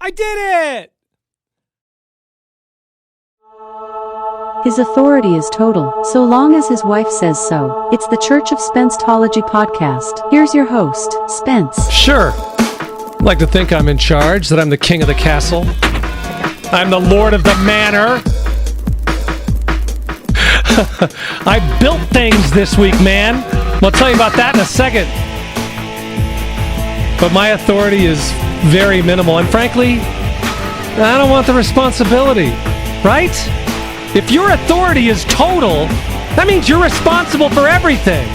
I did it! His authority is total, so long as his wife says so. It's the Church of Spencetology podcast. Here's your host, Spence. Sure. Like to think I'm in charge, that I'm the king of the castle. I'm the lord of the manor. I built things this week, man. I'll tell you about that in a second. But my authority is very minimal, and frankly, I don't want the responsibility, right? If your authority is total, that means you're responsible for everything.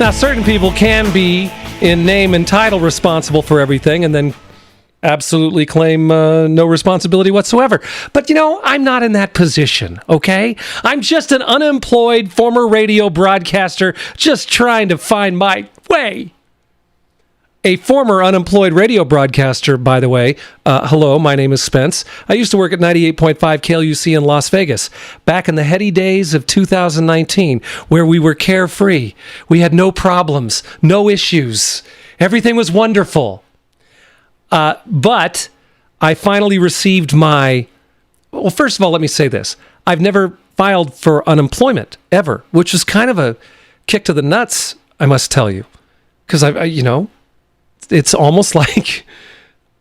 Now, certain people can be, in name and title, responsible for everything, and then absolutely claim no responsibility whatsoever. But, I'm not in that position, okay? I'm just an unemployed former radio broadcaster just trying to find my way. A former unemployed radio broadcaster, by the way. Hello, my name is Spence. I used to work at 98.5 KLUC in Las Vegas back in the heady days of 2019, where we were carefree. We had no problems, no issues. Everything was wonderful. But I finally received my... Well, first of all, let me say this. I've never filed for unemployment, ever, which is kind of a kick to the nuts, I must tell you. Because, it's almost like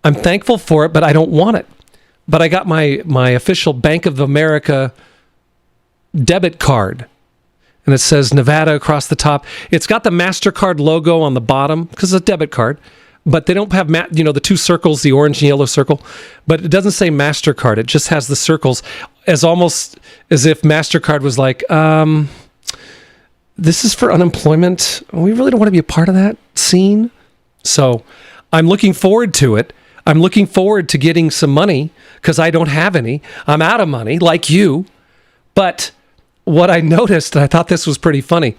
I'm thankful for it, but I don't want it. But I got my official Bank of America debit card, and it says Nevada across the top. It's got the MasterCard logo on the bottom because it's a debit card, but they don't have, the two circles, the orange and yellow circle, but it doesn't say MasterCard. It just has the circles almost as if MasterCard was like, this is for unemployment. We really don't want to be a part of that scene. So I'm looking forward to it. I'm looking forward to getting some money because I don't have any. I'm out of money like you. But what I noticed, and I thought this was pretty funny,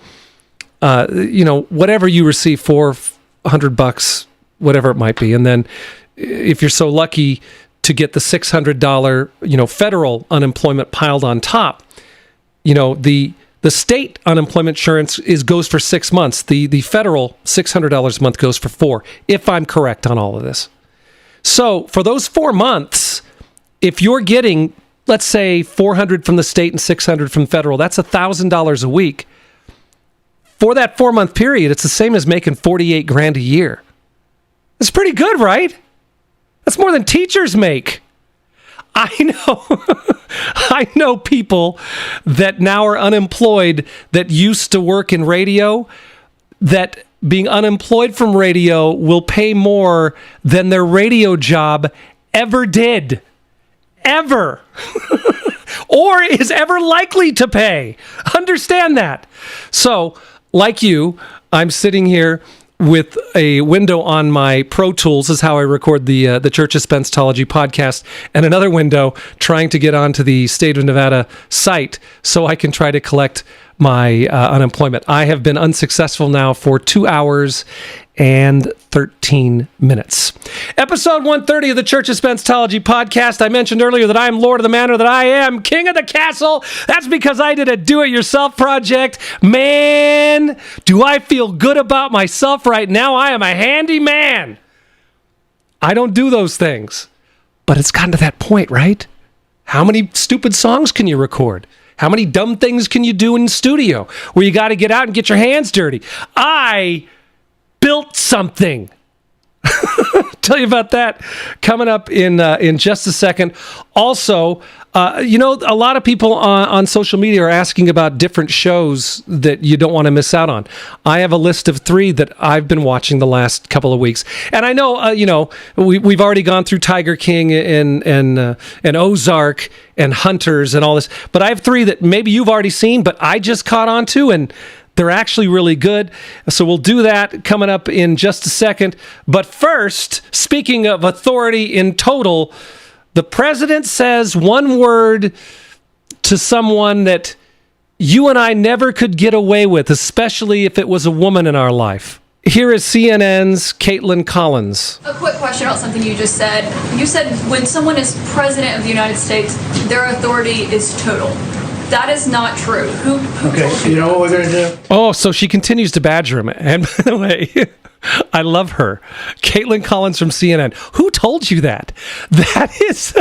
whatever you receive, $400, whatever it might be. And then if you're so lucky to get the $600, federal unemployment piled on top, the state unemployment insurance goes for 6 months. The federal $600 a month goes for 4, if I'm correct on all of this. So for those 4 months, if you're getting, let's say, $400 from the state and $600 from federal, that's $1,000 a week. For that 4-month period, it's the same as making $48,000 a year. It's pretty good, right? That's more than teachers make. I know people that now are unemployed that used to work in radio, that being unemployed from radio will pay more than their radio job ever did. Ever. Or is ever likely to pay. Understand that. So, like you, I'm sitting here with a window on my Pro Tools, is how I record the Church of Spencetology podcast, and another window trying to get onto the State of Nevada site so I can try to collect my unemployment. I have been unsuccessful now for 2 hours and 13 minutes. Episode 130 of the Church of Spencetology podcast. I mentioned earlier that I am Lord of the Manor, that I am King of the Castle. That's because I did a do-it-yourself project. Man, do I feel good about myself right now. I am a handy man. I don't do those things. But it's gotten to that point, right? How many stupid songs can you record? How many dumb things can you do in studio where you got to get out and get your hands dirty? I built something. Tell you about that coming up in just a second. Also, a lot of people on social media are asking about different shows that you don't want to miss out on. I have a list of 3 that I've been watching the last couple of weeks, and I know, we've already gone through Tiger King and Ozark and Hunters and all this, but I have 3 that maybe you've already seen, but I just caught on to, and they're actually really good. So we'll do that coming up in just a second. But first, speaking of authority in total, the president says one word to someone that you and I never could get away with, especially if it was a woman in our life. Here is CNN's Caitlin Collins. A quick question about something you just said. You said when someone is president of the United States, their authority is total. That is not true. Who Okay, you know what we're going to do? Oh, so she continues to badger him. And by the way, I love her. Caitlin Collins from CNN. Who told you that? That is...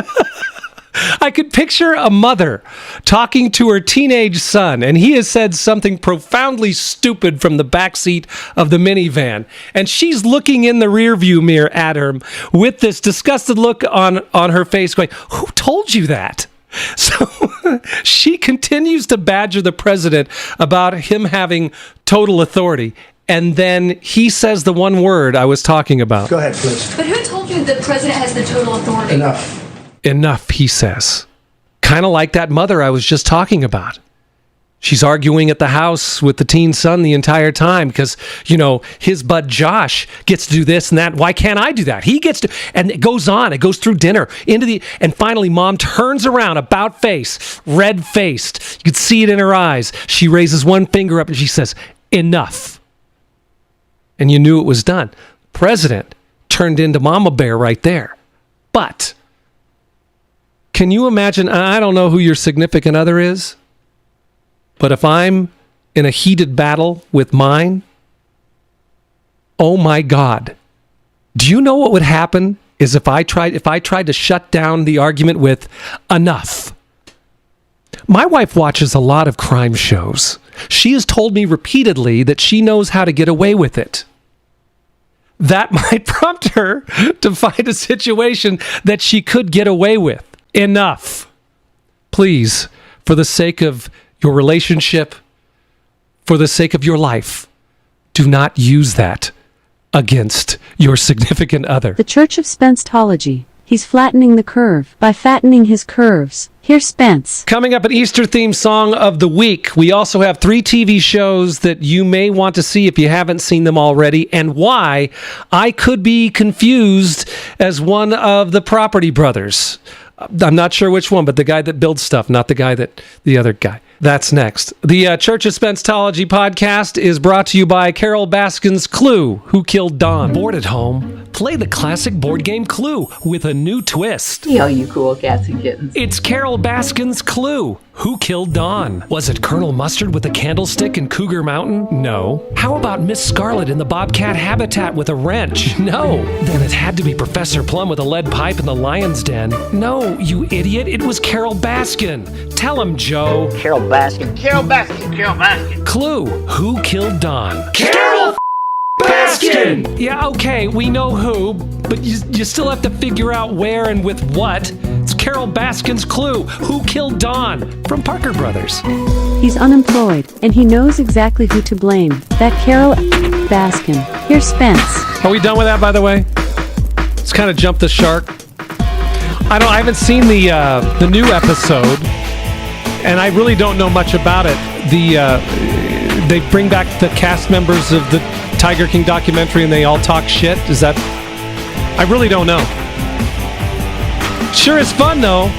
I could picture a mother talking to her teenage son, and he has said something profoundly stupid from the backseat of the minivan, and she's looking in the rearview mirror at him with this disgusted look on her face going, who told you that? So she continues to badger the president about him having total authority. And then he says the one word I was talking about. Go ahead, please. But who told you the president has the total authority? Enough, he says. Kind of like that mother I was just talking about. She's arguing at the house with the teen son the entire time because, his bud Josh gets to do this and that. Why can't I do that? He gets to, and it goes on. It goes through dinner, and finally mom turns around, about face, red-faced. You could see it in her eyes. She raises one finger up and she says, enough. And you knew it was done. President turned into Mama Bear right there. But can you imagine, I don't know who your significant other is, but if I'm in a heated battle with mine, oh my God, do you know what would happen is if I tried to shut down the argument with enough? My wife watches a lot of crime shows. She has told me repeatedly that she knows how to get away with it. That might prompt her to find a situation that she could get away with. Enough. Please, for the sake of your relationship, for the sake of your life, do not use that against your significant other. The Church of Spencetology. He's flattening the curve by fattening his curves. Here's Spence. Coming up, an Easter themed song of the week. We also have 3 TV shows that you may want to see if you haven't seen them already, and why I could be confused as one of the Property Brothers. I'm not sure which one, but the guy that builds stuff, not the other guy. That's next. The Church of Spencetology podcast is brought to you by Carol Baskin's Clue, Who Killed Don? Bored at home? Play the classic board game Clue with a new twist. Yo, you cool cats and kittens. It's Carol Baskin's Clue, Who Killed Don? Was it Colonel Mustard with a candlestick in Cougar Mountain? No. How about Miss Scarlet in the Bobcat habitat with a wrench? No. Then it had to be Professor Plum with a lead pipe in the lion's den. No, you idiot. It was Carol Baskin. Tell him, Joe. Carol Baskin. Carol Baskin. Carol Baskin. Clue, Who Killed Don? Carol Baskin! Yeah, okay, we know who, but you still have to figure out where and with what. It's Carol Baskin's Clue, Who Killed Don? From Parker Brothers. He's unemployed, and he knows exactly who to blame. That Carol Baskin. Here's Spence. Are we done with that, by the way? Let's kind of jump the shark. I haven't seen the new episode, and I really don't know much about it. They bring back the cast members of the Tiger King documentary and they all talk shit. Is that? I really don't know. Sure is fun though.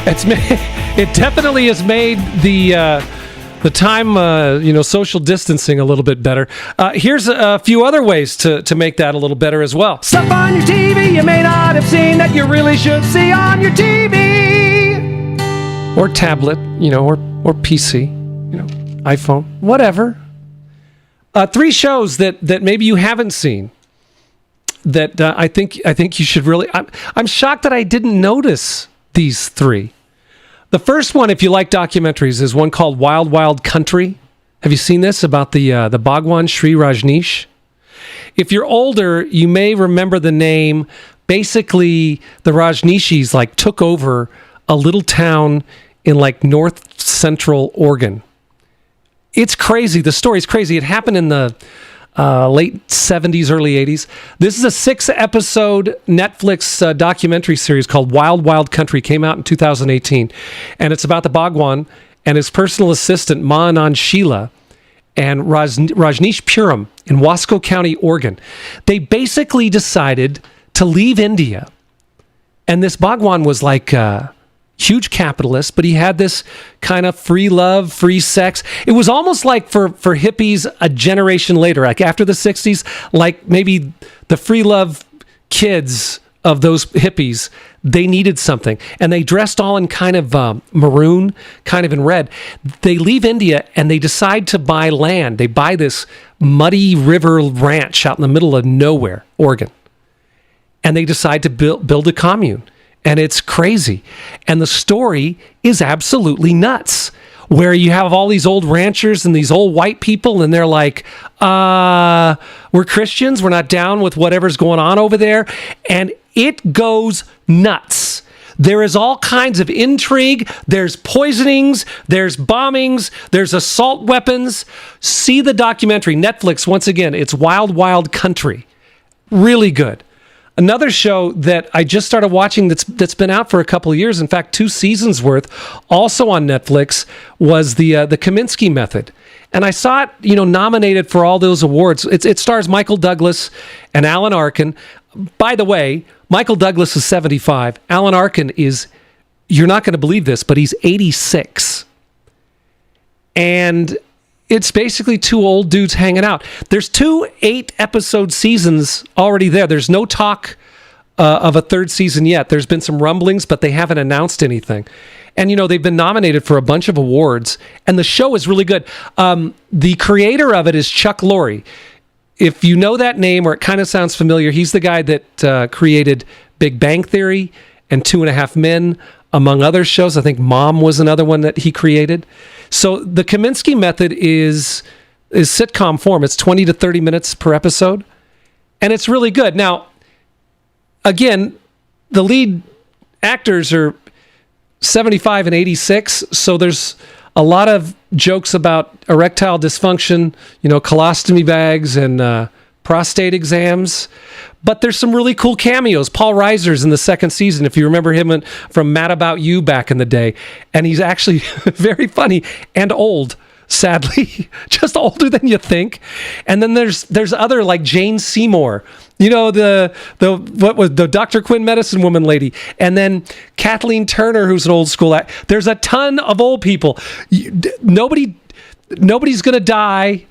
It definitely has made the time social distancing a little bit better. Here's a few other ways to make that a little better as well. Stuff on your TV you may not have seen that you really should see on your TV or tablet, or PC, iPhone, whatever. 3 shows that maybe you haven't seen that I think you should really. I'm shocked that I didn't notice these 3. The first one, if you like documentaries, is one called Wild Wild Country. Have you seen this about the Bhagwan Sri Rajneesh? If you're older, you may remember the name. Basically, the Rajneeshis took over a little town in north central Oregon. It's crazy. The story's crazy. It happened in the late 70s, early 80s. This is a 6-episode Netflix documentary series called Wild Wild Country. Came out in 2018. And it's about the Bhagwan and his personal assistant, Maanand Sheila, and Rajneesh Puram in Wasco County, Oregon. They basically decided to leave India. And this Bhagwan was huge capitalist, but he had this kind of free love, free sex. It was almost like for hippies a generation later, after the 60s, maybe the free love kids of those hippies, they needed something. And they dressed all in kind of maroon, kind of in red. They leave India and they decide to buy land. They buy this muddy river ranch out in the middle of nowhere, Oregon. And they decide to build a commune. And it's crazy. And the story is absolutely nuts, where you have all these old ranchers and these old white people, and they're like, we're Christians, we're not down with whatever's going on over there. And it goes nuts. There is all kinds of intrigue. There's poisonings, there's bombings, there's assault weapons. See the documentary, Netflix, once again, it's Wild Wild Country. Really good. Another show that I just started watching that's been out for a couple of years, in fact, 2 seasons worth, also on Netflix, was the Kaminsky Method. And I saw it, nominated for all those awards. It stars Michael Douglas and Alan Arkin. By the way, Michael Douglas is 75. Alan Arkin is, you're not going to believe this, but he's 86. And it's basically 2 old dudes hanging out. There's 2 8-episode seasons already there. There's no talk of a 3rd season yet. There's been some rumblings, but they haven't announced anything. And, they've been nominated for a bunch of awards, and the show is really good. The creator of it is Chuck Lorre. If you know that name, or it kind of sounds familiar, he's the guy that created Big Bang Theory and 2.5 Men, among other shows. I think Mom was another one that he created. So the Kaminsky Method is sitcom form. It's 20 to 30 minutes per episode, and it's really good. Now, again, the lead actors are 75 and 86, so there's a lot of jokes about erectile dysfunction, colostomy bags and prostate exams. But there's some really cool cameos. Paul Reiser's in the 2nd season, if you remember him from Mad About You back in the day. And he's actually very funny and old, sadly. Just older than you think. And then there's other, like Jane Seymour, the Dr. Quinn medicine woman lady. And then Kathleen Turner, who's an old school act. There's a ton of old people. Nobody's going to die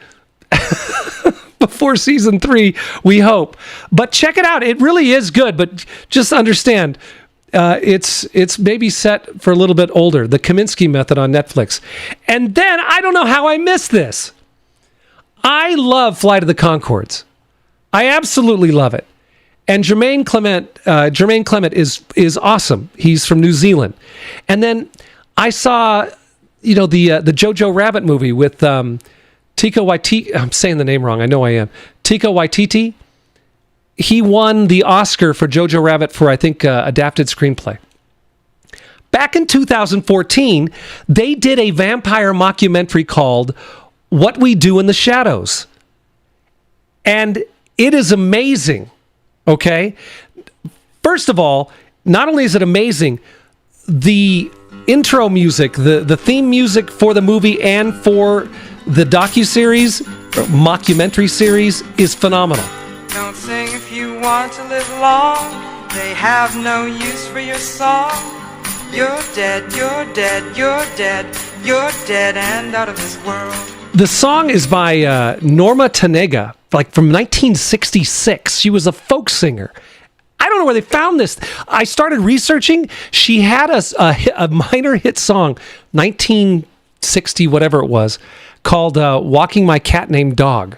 before season 3, we hope. But check it out. It really is good. But just understand, it's maybe set for a little bit older. The Kaminsky Method on Netflix. And then, I don't know how I missed this. I love Flight of the Conchords. I absolutely love it. And Jermaine Clement is awesome. He's from New Zealand. And then I saw, the Jojo Rabbit movie with Taika Waititi. I'm saying the name wrong. I know I am. Taika Waititi. He won the Oscar for Jojo Rabbit for, I think, adapted screenplay. Back in 2014, they did a vampire mockumentary called What We Do in the Shadows. And it is amazing, okay? First of all, not only is it amazing, the intro music, the theme music for the movie and for the docuseries, or mockumentary series, is phenomenal. Don't sing if you want to live long. They have no use for your song. You're dead, you're dead, you're dead, you're dead and out of this world. The song is by Norma Tanega, like from 1966. She was a folk singer. I don't know where they found this. I started researching. She had a minor hit song, 1960, whatever it was, called Walking My Cat Named Dog.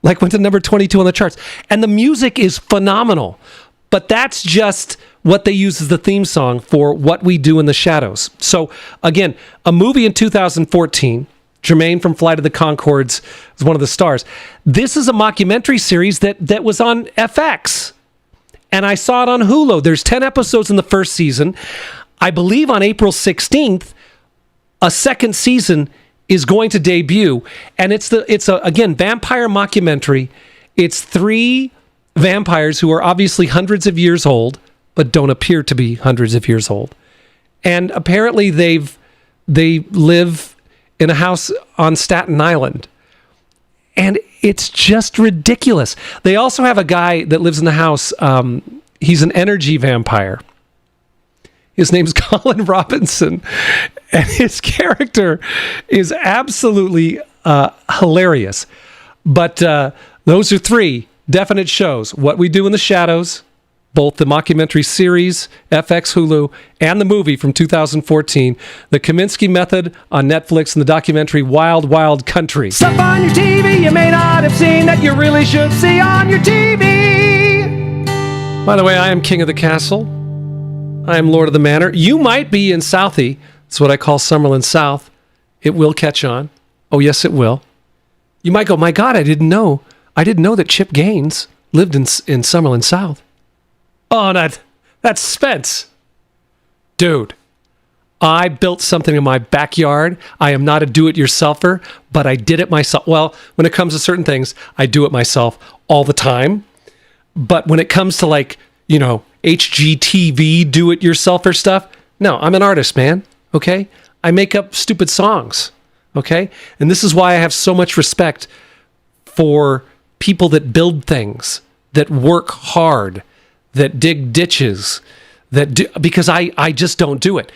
Like went to number 22 on the charts. And the music is phenomenal. But that's just what they use as the theme song for What We Do in the Shadows. So again, a movie in 2014. Jermaine from Flight of the Conchords is one of the stars. This is a mockumentary series that was on FX. And I saw it on Hulu. There's 10 episodes in the 1st season. I believe on April 16th, a 2nd season is going to debut. And it's again, vampire mockumentary. It's 3 vampires who are obviously hundreds of years old, but don't appear to be hundreds of years old. And apparently they live in a house on Staten Island. And it's just ridiculous. They also have a guy that lives in the house. He's an energy vampire. His name's Colin Robinson. And his character is absolutely hilarious. But those are 3 definite shows. What We Do in the Shadows, both the mockumentary series, FX Hulu, and the movie from 2014, The Kaminsky Method on Netflix, and the documentary Wild Wild Country. Stuff on your TV you may not have seen that you really should see on your TV. By the way, I am King of the Castle. I am Lord of the Manor. You might be in Southie. That's what I call Summerlin South. It will catch on. Oh, yes, it will. You might go, my God, I didn't know. I didn't know that Chip Gaines lived in Summerlin South. Oh, that's Spence. Dude, I built something in my backyard. I am not a do-it-yourselfer, but I did it myself. Well, when it comes to certain things, I do it myself all the time. But when it comes to HGTV do-it-yourselfer stuff, no, I'm an artist, man, okay? I make up stupid songs, okay? And this is why I have so much respect for people that build things, that work hard, that dig ditches, because I just don't do it.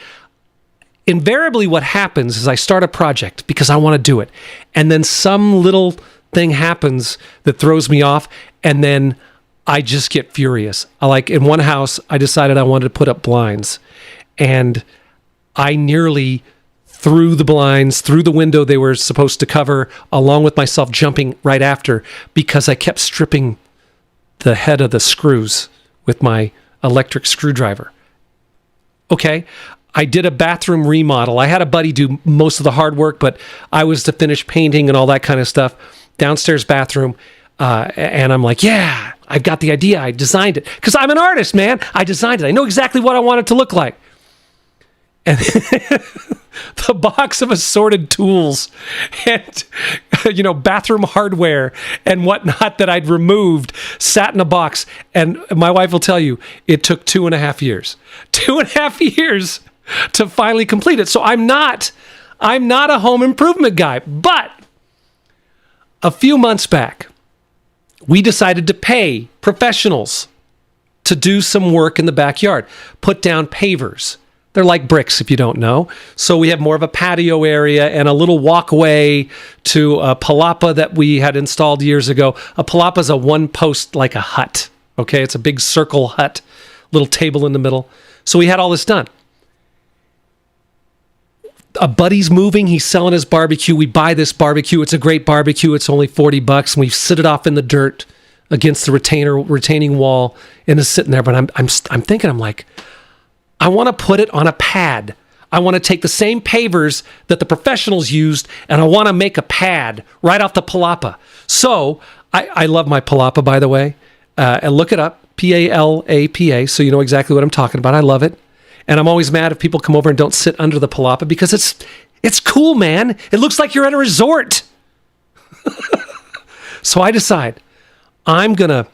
Invariably what happens is I start a project because I want to do it, and then some little thing happens that throws me off, and then I just get furious. In one house, I decided I wanted to put up blinds, and I nearly threw the blinds through the window they were supposed to cover, along with myself jumping right after, because I kept stripping the head of the screws with my electric screwdriver. Okay, I did a bathroom remodel. I had a buddy do most of the hard work, but I was to finish painting and all that kind of stuff. Downstairs bathroom, and I'm like, yeah, I've got the idea. I designed it. Because I'm an artist, man. I designed it. I know exactly what I want it to look like. And the box of assorted tools and, bathroom hardware and whatnot that I'd removed sat in a box. And my wife will tell you, it took 2.5 years. 2.5 years to finally complete it. So I'm not a home improvement guy. But a few months back, we decided to pay professionals to do some work in the backyard, put down pavers. They're like bricks, if you don't know. So we have more of a patio area and a little walkway to a palapa that we had installed years ago. A palapa is a one post, like a hut. Okay, it's a big circle hut, little table in the middle. So we had all this done. A buddy's moving. He's selling his barbecue. We buy this barbecue. It's a great barbecue. It's only $40, and we sit it off in the dirt against the retaining wall, and it's sitting there. But I'm thinking, I'm like, I want to put it on a pad. I want to take the same pavers that the professionals used, and I want to make a pad right off the palapa. So I love my palapa, by the way. And look it up, Palapa, so you know exactly what I'm talking about. I love it. And I'm always mad if people come over and don't sit under the palapa, because it's cool, man. It looks like you're at a resort. So I decide I'm going to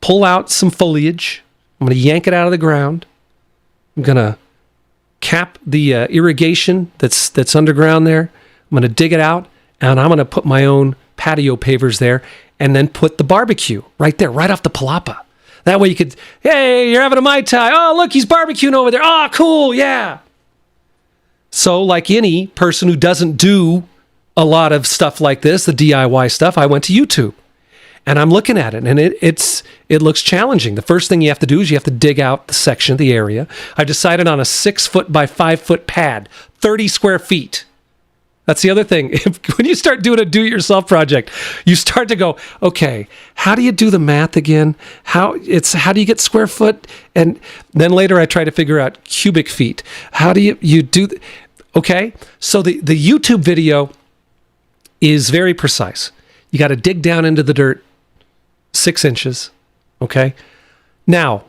pull out some foliage. I'm going to yank it out of the ground. I'm going to cap the irrigation that's underground there. I'm going to dig it out, and I'm going to put my own patio pavers there, and then put the barbecue right there, right off the palapa. That way you could, hey, you're having a Mai Tai. Oh, look, he's barbecuing over there. Oh, cool, yeah. So like any person who doesn't do a lot of stuff like this, the DIY stuff, I went to YouTube. And I'm looking at it, and it looks challenging. The first thing you have to do is you have to dig out the section, the area. I've decided on a 6-foot by 5-foot pad, 30 square feet. That's the other thing. When you start doing a do-it-yourself project, you start to go, okay, how do you do the math again? How do you get square foot? And then later I try to figure out cubic feet. How do you do? Okay, so the YouTube video is very precise. You got to dig down into the dirt 6 inches. Okay, now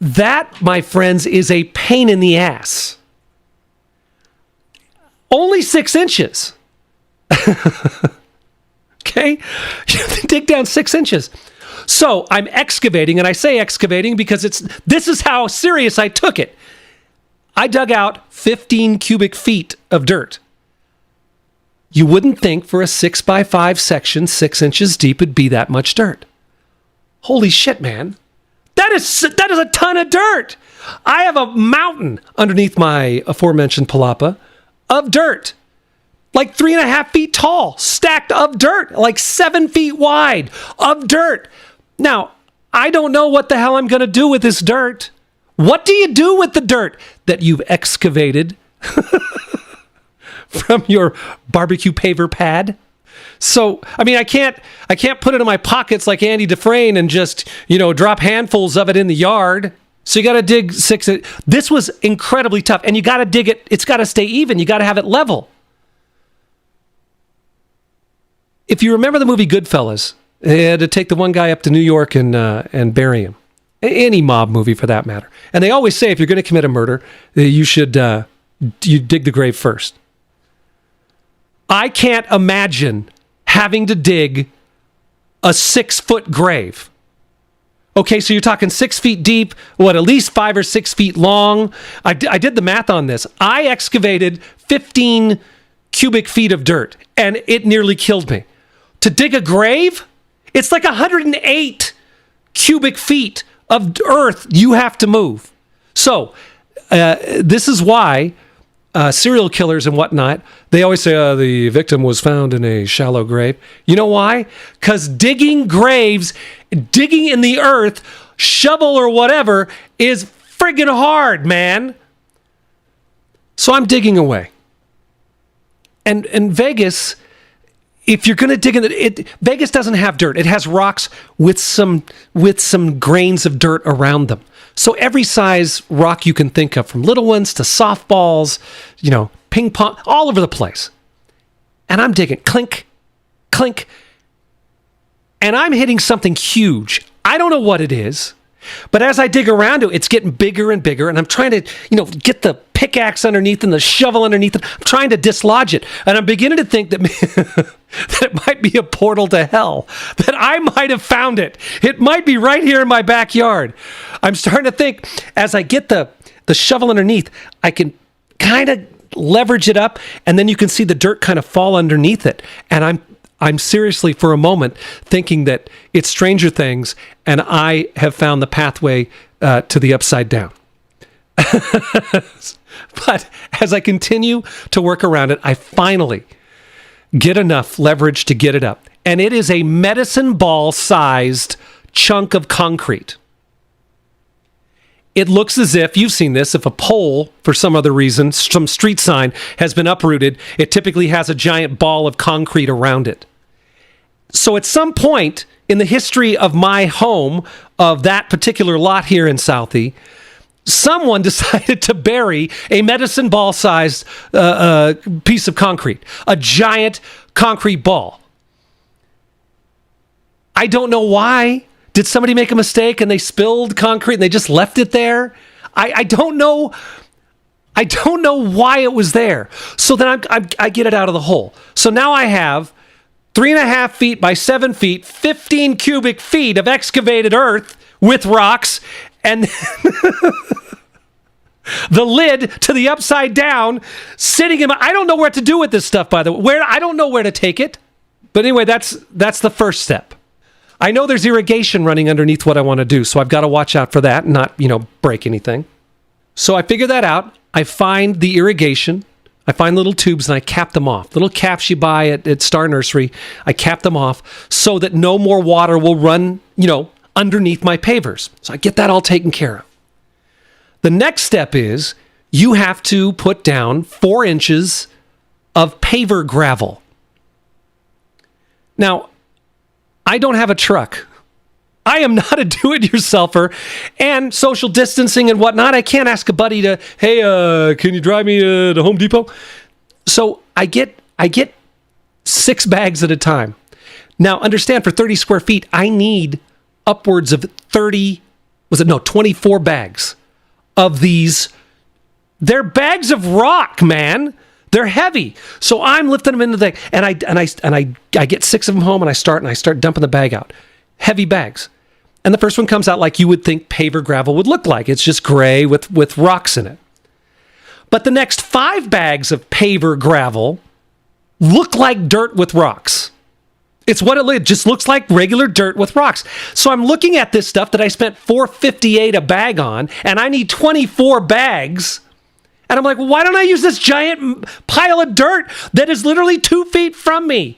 that, my friends, is a pain in the ass. Only 6 inches. Okay? You have to dig down 6 inches. So I'm excavating, and I say excavating because this is how serious I took it. I dug out 15 cubic feet of dirt. You wouldn't think for a 6 by 5 section, 6 inches deep, it'd be that much dirt. Holy shit, man. That is a ton of dirt. I have a mountain underneath my aforementioned palapa of dirt, like 3.5 feet tall, stacked of dirt, like 7 feet wide of dirt. Now, I don't know what the hell I'm going to do with this dirt. What do you do with the dirt that you've excavated from your barbecue paver pad? So, I mean, I can't put it in my pockets like Andy Dufresne and just, drop handfuls of it in the yard. So you got to dig 6. This was incredibly tough, and you got to dig it. It's got to stay even. You got to have it level. If you remember the movie Goodfellas, they had to take the one guy up to New York and bury him. Any mob movie for that matter. And they always say if you're going to commit a murder, you should you dig the grave first. I can't imagine having to dig a 6-foot grave. Okay, so you're talking 6 feet deep, at least 5 or 6 feet long. I did the math on this. I excavated 15 cubic feet of dirt, and it nearly killed me. To dig a grave, it's like 108 cubic feet of earth you have to move. So this is why serial killers and whatnot, they always say the victim was found in a shallow grave. You know why? Because digging graves, digging in the earth, shovel or whatever, is friggin' hard, man. So I'm digging away. And Vegas, if you're going to dig in it, Vegas doesn't have dirt. It has rocks with some grains of dirt around them. So every size rock you can think of, from little ones to softballs, ping pong, all over the place. And I'm digging, clink, clink, and I'm hitting something huge. I don't know what it is, but as I dig around it, it's getting bigger and bigger, and I'm trying to, get the pickaxe underneath and the shovel underneath it. I'm trying to dislodge it, and I'm beginning to think that that it might be a portal to hell, that I might have found it. It might be right here in my backyard. I'm starting to think, as I get the shovel underneath, I can kind of leverage it up, and then you can see the dirt kind of fall underneath it. And I'm seriously, for a moment, thinking that it's Stranger Things, and I have found the pathway to the upside down. But as I continue to work around it, I finally get enough leverage to get it up. And it is a medicine ball-sized chunk of concrete. It looks as if, you've seen this, if a pole, for some other reason, some street sign, has been uprooted, it typically has a giant ball of concrete around it. So at some point in the history of my home, of that particular lot here in Southie, someone decided to bury a medicine ball-sized piece of concrete, a giant concrete ball. I don't know why. Did somebody make a mistake and they spilled concrete and they just left it there? I don't know. I don't know why it was there. So then I get it out of the hole. So now I have 3.5 feet by 7 feet, 15 cubic feet of excavated earth with rocks, and the lid to the upside down sitting in my... I don't know what to do with this stuff, by the way. I don't know where to take it. But anyway, that's the first step. I know there's irrigation running underneath what I want to do, so I've got to watch out for that and not, break anything. So I figure that out. I find the irrigation. I find little tubes and I cap them off. Little caps you buy at Star Nursery. I cap them off so that no more water will run, underneath my pavers. So I get that all taken care of. The next step is you have to put down 4 inches of paver gravel. Now, I don't have a truck. I am not a do-it-yourselfer, and social distancing and whatnot. I can't ask a buddy to, hey, can you drive me to Home Depot? So I get 6 bags at a time. Now, understand, for 30 square feet, I need upwards of 24 bags of these. They're bags of rock, man. They're heavy. So I'm lifting them into the, and I get 6 of them home, and I start dumping the bag out. Heavy bags. And the first one comes out like you would think paver gravel would look like. It's just gray with rocks in it. But the next 5 bags of paver gravel look like dirt with rocks. It's what it just looks like, regular dirt with rocks. So I'm looking at this stuff that I spent $4.58 a bag on, and I need 24 bags. And I'm like, well, why don't I use this giant pile of dirt that is literally 2 feet from me?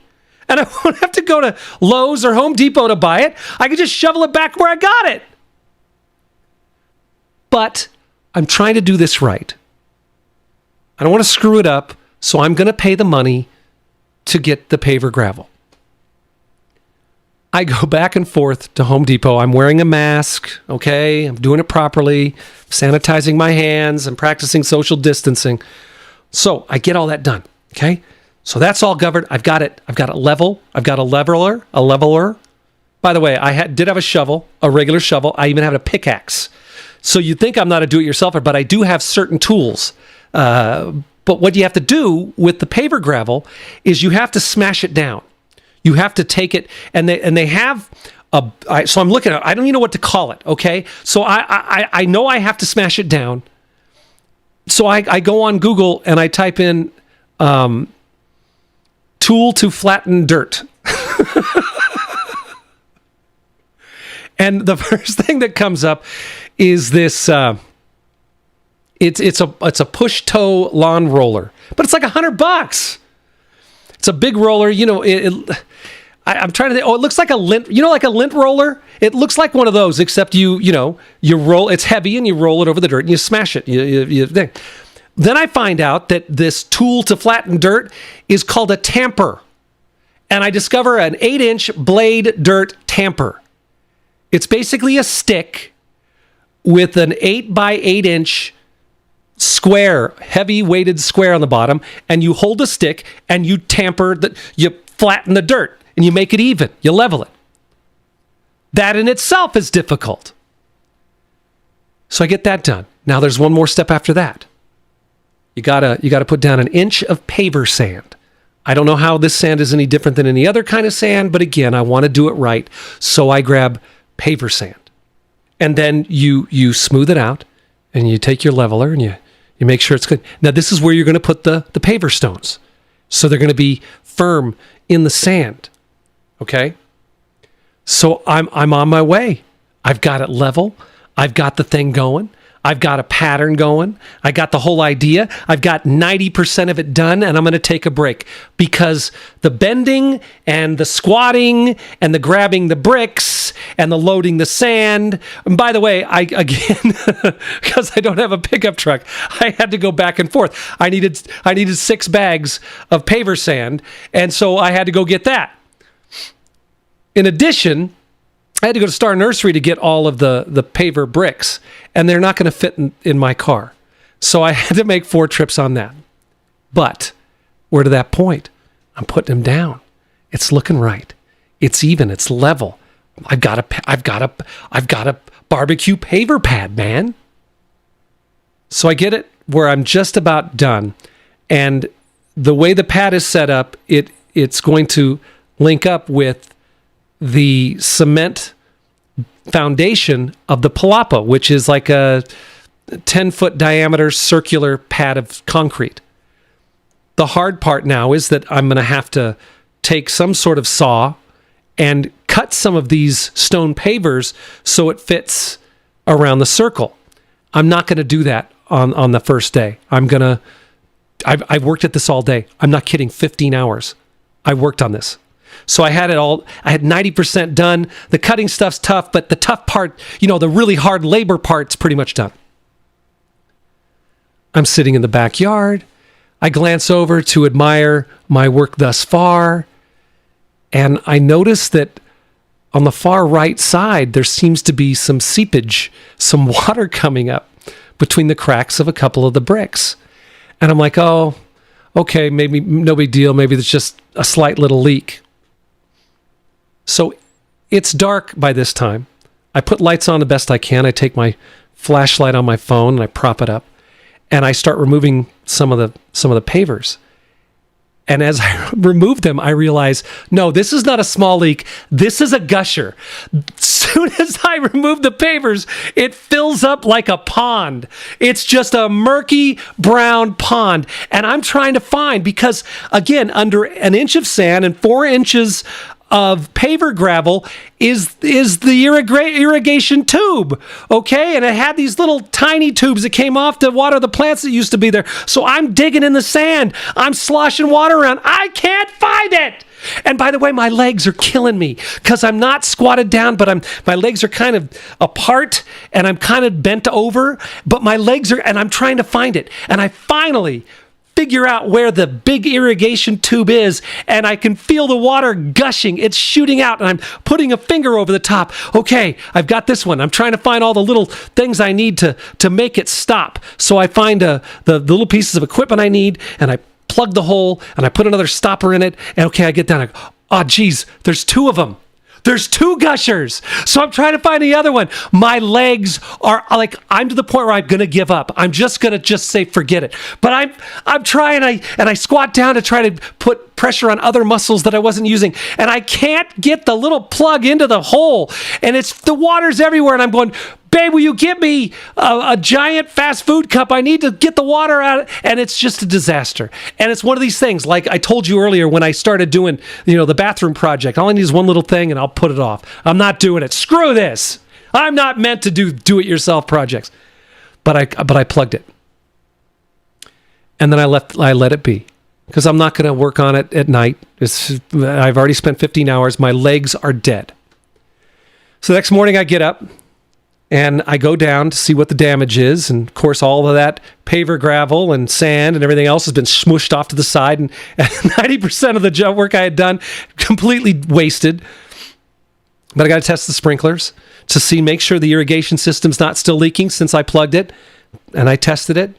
And I won't have to go to Lowe's or Home Depot to buy it. I can just shovel it back where I got it. But I'm trying to do this right. I don't want to screw it up, so I'm going to pay the money to get the paver gravel. I go back and forth to Home Depot. I'm wearing a mask, okay? I'm doing it properly, sanitizing my hands, I'm practicing social distancing. So I get all that done, okay? So that's all covered. I've got it level. I've got a leveler. By the way, I did have a shovel, a regular shovel. I even have a pickaxe. So you'd think I'm not a do-it-yourselfer, but I do have certain tools. But what you have to do with the paver gravel is you have to smash it down. You have to take it, and they have so I'm looking at it. I don't even know what to call it, okay? So I know I have to smash it down. So I go on Google and I type in tool to flatten dirt. And the first thing that comes up is this it's a push toe lawn roller, but it's like $100. It's a big roller, I'm trying to think. Oh, it looks like a lint, like a lint roller. It looks like one of those, except you roll. It's heavy, and you roll it over the dirt, and you smash it. Then I find out that this tool to flatten dirt is called a tamper, and I discover an 8-inch blade dirt tamper. It's basically a stick with an 8 by 8 inch square, heavy weighted square on the bottom, and you hold a stick and you tamper you flatten the dirt and you make it even, you level it. That in itself is difficult. So I get that done. Now there's one more step after that. You gotta put down 1 inch of paver sand. I don't know how this sand is any different than any other kind of sand, but again, I want to do it right. So I grab paver sand. And then you smooth it out, and you take your leveler and you make sure it's good. Now, this is where you're going to put the paver stones. So they're going to be firm in the sand. Okay? So I'm on my way. I've got it level. I've got the thing going. I've got a pattern going. I got the whole idea. I've got 90% of it done, and I'm going to take a break because the bending and the squatting and the grabbing the bricks and the loading the sand. And by the way, because I don't have a pickup truck, I had to go back and forth. I needed 6 bags of paver sand, and so I had to go get that. In addition, I had to go to Star Nursery to get all of the paver bricks, and they're not going to fit in my car. So I had to make 4 trips on that. But we're to that point. I'm putting them down. It's looking right. It's even. It's level. I've got a barbecue paver pad, man. So I get it where I'm just about done, and the way the pad is set up, it's going to link up with the cement foundation of the palapa, which is like a 10-foot diameter circular pad of concrete. The hard part now is that I'm going to have to take some sort of saw and cut some of these stone pavers so it fits around the circle. I'm not going to do that on the first day. I've worked at this all day. I'm not kidding, 15 hours. I worked on this. So I had 90% done. The cutting stuff's tough, but the tough part, the really hard labor part's pretty much done. I'm sitting in the backyard. I glance over to admire my work thus far, and I notice that on the far right side, there seems to be some seepage, some water coming up between the cracks of a couple of the bricks. And I'm like, oh, okay, maybe no big deal. Maybe it's just a slight little leak. So it's dark by this time. I put lights on the best I can. I take my flashlight on my phone and I prop it up, and I start removing some of the pavers. And as I remove them, I realize, no, this is not a small leak. This is a gusher. As soon as I remove the pavers, it fills up like a pond. It's just a murky brown pond. And I'm trying to find, because again, under 1 inch of sand and 4 inches of paver gravel is the irrigation tube, okay? And it had these little tiny tubes that came off to water the plants that used to be there. So I'm digging in the sand. I'm sloshing water around. I can't find it. And by the way, my legs are killing me because I'm not squatted down, but my legs are kind of apart and I'm kind of bent over, but my legs are, and I'm trying to find it. And I finally figure out where the big irrigation tube is, and I can feel the water gushing. It's shooting out, and I'm putting a finger over the top. Okay, I've got this one. I'm trying to find all the little things I need to make it stop. So I find the little pieces of equipment I need, and I plug the hole, and I put another stopper in it, and okay, I get down. I go, oh, geez, there's two of them. There's two gushers. So I'm trying to find the other one. My legs are like, I'm to the point where I'm going to give up. I'm just going to say, forget it. But I'm trying, and I squat down to try to put pressure on other muscles that I wasn't using. And I can't get the little plug into the hole. And the water's everywhere. And I'm going, babe, will you get me a giant fast food cup? I need to get the water out. And it's just a disaster. And it's one of these things, like I told you earlier when I started doing, the bathroom project. All I need is one little thing and I'll put it off. I'm not doing it. Screw this. I'm not meant to do-it-yourself projects. But I plugged it. And then I let it be. Because I'm not going to work on it at night. I've already spent 15 hours. My legs are dead. So the next morning I get up. And I go down to see what the damage is. And of course, all of that paver gravel and sand and everything else has been smooshed off to the side. And 90% of the job work I had done, completely wasted. But I got to test the sprinklers to make sure the irrigation system's not still leaking since I plugged it. And I tested it.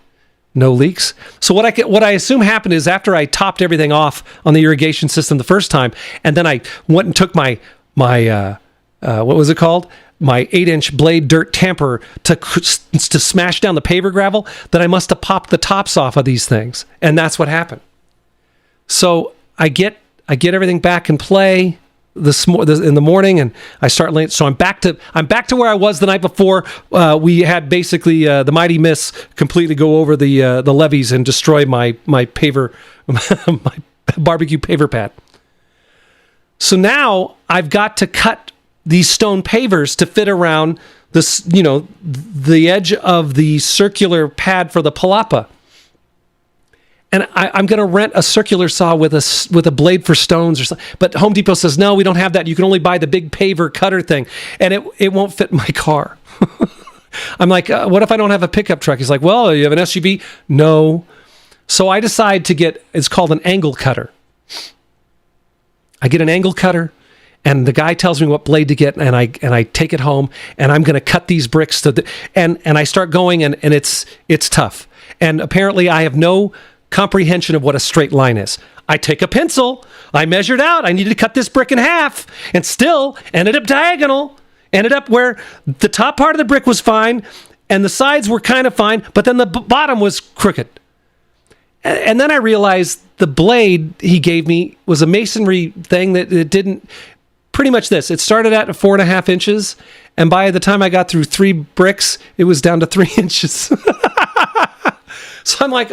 No leaks. So what I assume happened is after I topped everything off on the irrigation system the first time, and then I went and took my what was it called? My 8-inch blade dirt tamper to smash down the paver gravel, that I must have popped the tops off of these things. And that's what happened. So I get everything back in play in the morning, and I start laying. So I'm back to where I was the night before. We had basically the mighty miss completely go over the levees and destroy my paver, my barbecue paver pad. So now I've got to cut these stone pavers to fit around this, the edge of the circular pad for the palapa. And I'm going to rent a circular saw with a blade for stones or something. But Home Depot says, no, we don't have that. You can only buy the big paver cutter thing. And it won't fit my car. I'm like, what if I don't have a pickup truck? He's like, well, you have an SUV? No. So I decide it's called an angle cutter. I get an angle cutter. And the guy tells me what blade to get, and I take it home, and I'm going to cut these bricks and I start going, and it's tough. And apparently I have no comprehension of what a straight line is. I take a pencil, I measured out, I needed to cut this brick in half, and still ended up diagonal, ended up where the top part of the brick was fine, and the sides were kind of fine, but then the bottom was crooked. And then I realized the blade he gave me was a masonry thing that it didn't. Pretty much this. It started at 4.5 inches, and by the time I got through 3 bricks, it was down to 3 inches. So I'm like,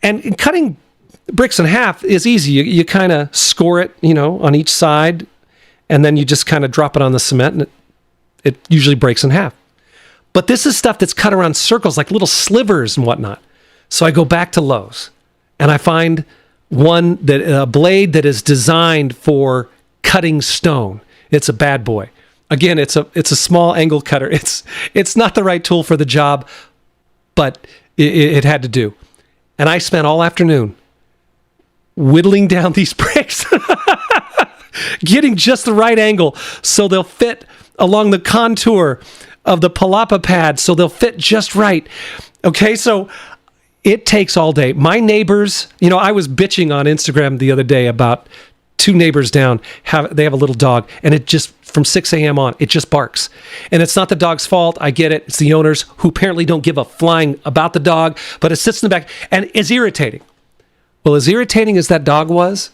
And cutting bricks in half is easy. You kind of score it, on each side, and then you just kind of drop it on the cement, and it usually breaks in half. But this is stuff that's cut around circles, like little slivers and whatnot. So I go back to Lowe's, and I find a blade that is designed for cutting stone. It's a bad boy. Again, it's a small angle cutter. It's not the right tool for the job, but it had to do. And I spent all afternoon whittling down these bricks, getting just the right angle so they'll fit along the contour of the palapa pad, so they'll fit just right. Okay, so it takes all day. My neighbors, I was bitching on Instagram the other day about 2 neighbors down. They have a little dog, and it just, from 6 a.m. on, it just barks. And it's not the dog's fault. I get it. It's the owners who apparently don't give a flying about the dog, but it sits in the back and is irritating. Well, as irritating as that dog was,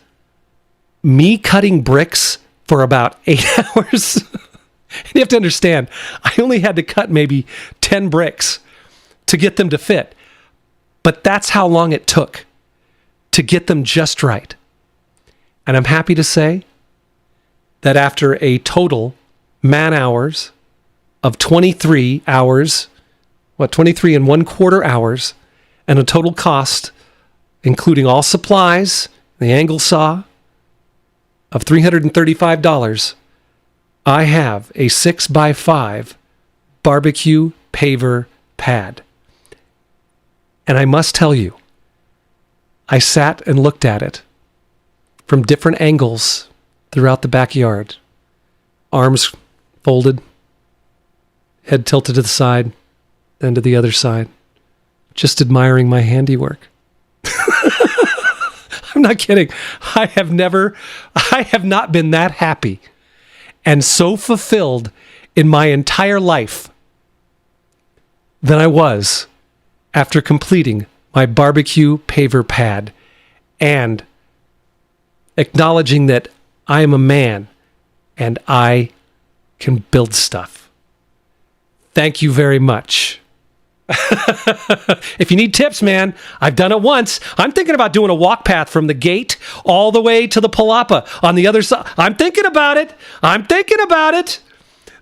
me cutting bricks for about 8 hours. And you have to understand, I only had to cut maybe 10 bricks to get them to fit. But that's how long it took to get them just right. And I'm happy to say that after a total man hours of 23 hours, 23 and 1/4 hours, and a total cost, including all supplies, the angle saw, of $335, I have a 6x5 barbecue paver pad. And I must tell you, I sat and looked at it from different angles throughout the backyard. Arms folded, head tilted to the side, then to the other side, just admiring my handiwork. I'm not kidding. I have not been that happy and so fulfilled in my entire life than I was after completing my barbecue paver pad and acknowledging that I am a man and I can build stuff. Thank you very much. If you need tips, man, I've done it once. I'm thinking about doing a walk path from the gate all the way to the palapa on the other side. I'm thinking about it.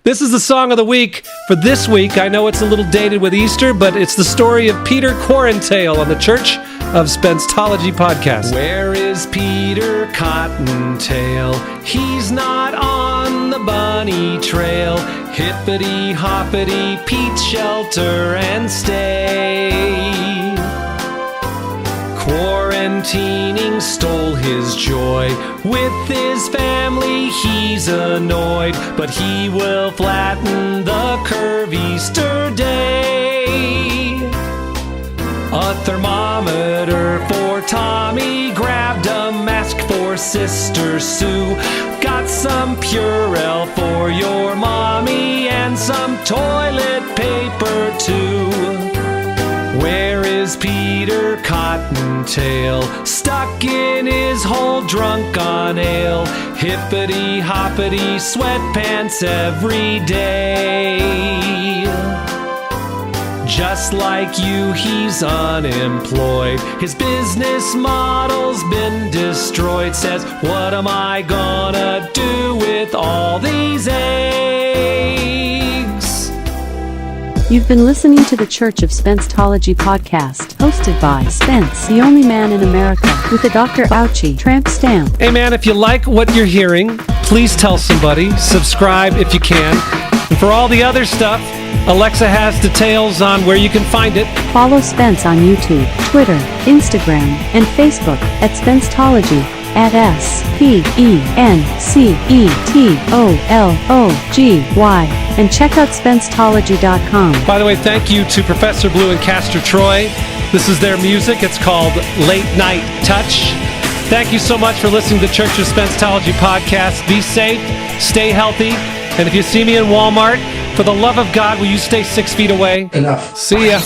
This is the song of the week for this week. I know it's a little dated with Easter, but it's the story of Peter Quarantale on the Church of Spencetology podcast. Where is Peter Cottontail? He's not on the bunny trail. Hippity hoppity, Pete shelter and stay. Quarantining stole his joy. With his family he's annoyed, but he will flatten the curve Easter day. A thermometer for Tommy, grabbed a mask for Sister Sue, got some Purell for your mommy, and some toilet paper too. Where is Peter Cottontail? Stuck in his hole, drunk on ale. Hippity hoppity, sweatpants every day. Just like you, he's unemployed. His business model's been destroyed. Says, what am I gonna do with all these eggs? You've been listening to the Church of Spencetology podcast, hosted by Spence, the only man in America with a Dr. Ouchie tramp stamp. Hey man, if you like what you're hearing, please tell somebody. Subscribe if you can. And for all the other stuff, Alexa has details on where you can find it. Follow Spence on YouTube, Twitter, Instagram, and Facebook at Spencetology, at SPENCETOLOGY, and check out Spencetology.com. By the way, thank you to Professor Blue and Castor Troy. This is their music. It's called Late Night Touch. Thank you so much for listening to Church of Spencetology podcast. Be safe, stay healthy, and if you see me in Walmart, for the love of God, will you stay 6 feet away? Enough. See ya.